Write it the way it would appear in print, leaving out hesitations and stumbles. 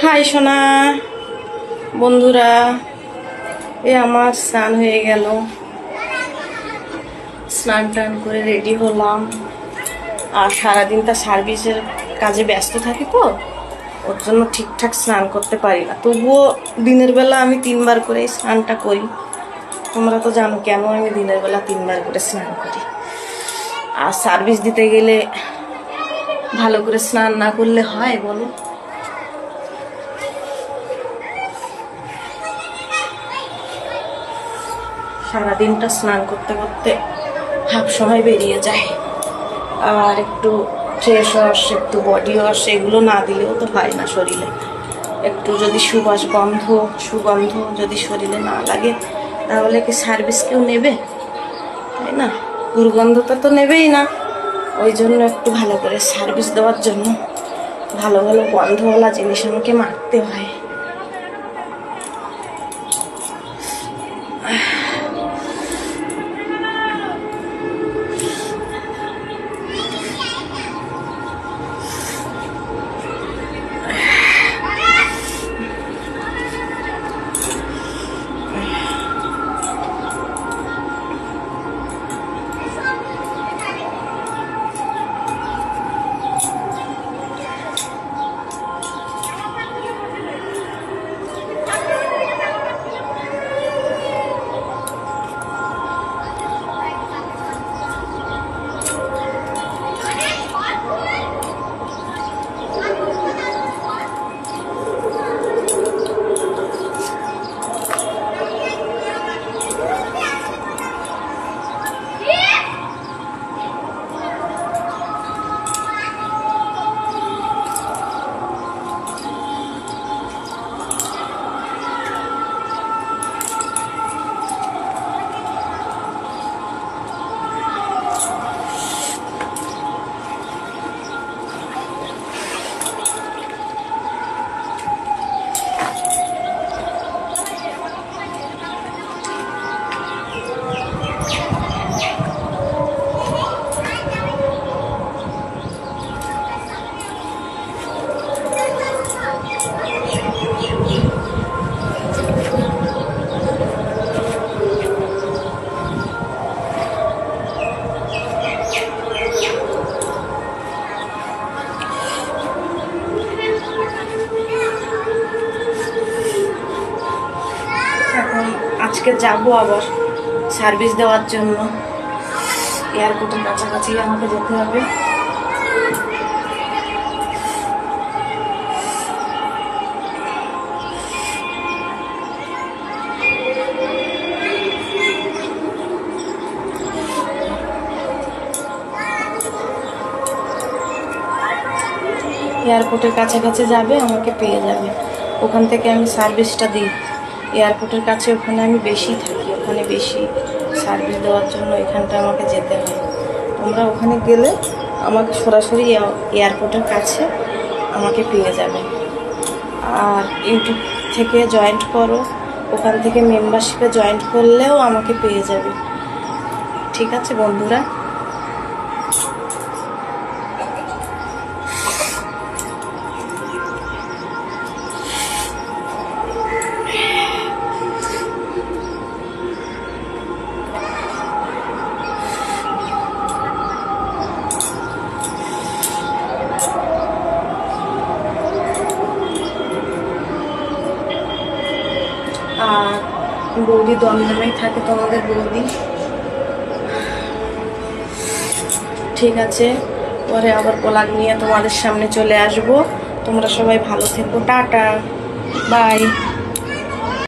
High সোনা বন্ধুরা, এ আমার স্নান হয়ে গেল। স্নান টান করে রেডি হলাম। আর সারাদিন তা সার্ভিসের কাজে ব্যস্ত থাকি, তো ওর জন্য ঠিকঠাক স্নান করতে পারি না। তবুও দিনের বেলা আমি 3 বার করে স্নানটা করি। তোমরা তো জানো কেন আমি দিনের বেলা 3 বার করে স্নান করি। আর সার্ভিস দিতে গেলে ভালো করে স্নান না করলে হয় বলো? সারাদিনটা স্নান করতে করতে হাফ সময় বেরিয়ে যায়। আর একটু ফ্রেশ ওয়াশ, একটু বডি ওয়াশ এগুলো না দিলেও তো হয় না শরীরে। একটু যদি সুগন্ধ যদি শরীরে না লাগে তাহলে কি সার্ভিস কেউ নেবে? তাই না? দুর্গন্ধটা তো নেবেই না। ওই জন্য একটু ভালো করে সার্ভিস দেওয়ার জন্য ভালো ভালো গন্ধওয়ালা জিনিস আমাকে মাখতে হয়। আজকে যাবো আবার সার্ভিস দেওয়ার জন্য। এয়ারপোর্টের কাছাকাছি আমাকে যেতে হবে। এয়ারপোর্টের কাছাকাছি যাবে, আমাকে পেয়ে যাবে। ওখান থেকে আমি সার্ভিসটা দিই। এয়ারপোর্টের কাছে ওখানে আমি বেশি থাকি, ওখানে বেশি সার্ভিস দেওয়ার জন্য এখানটা আমাকে যেতে হয়। তোমরা ওখানে গেলে আমাকে সরাসরি এয়ারপোর্টের কাছে আমাকে পেয়ে যাবে। আর ইউটিউব থেকে জয়েন্ট করো, ওখান থেকে মেম্বারশিপে জয়েন্ট করলেও আমাকে পেয়ে যাবে। ঠিক আছে বন্ধুরা? আর বৌদি দমদমেই থাকে, তোমাদের বৌদি। ঠিক আছে, পরে আবার ব্লগ নিয়ে তোমাদের সামনে চলে আসবো। তোমরা সবাই ভালো থেকো। Tata, by.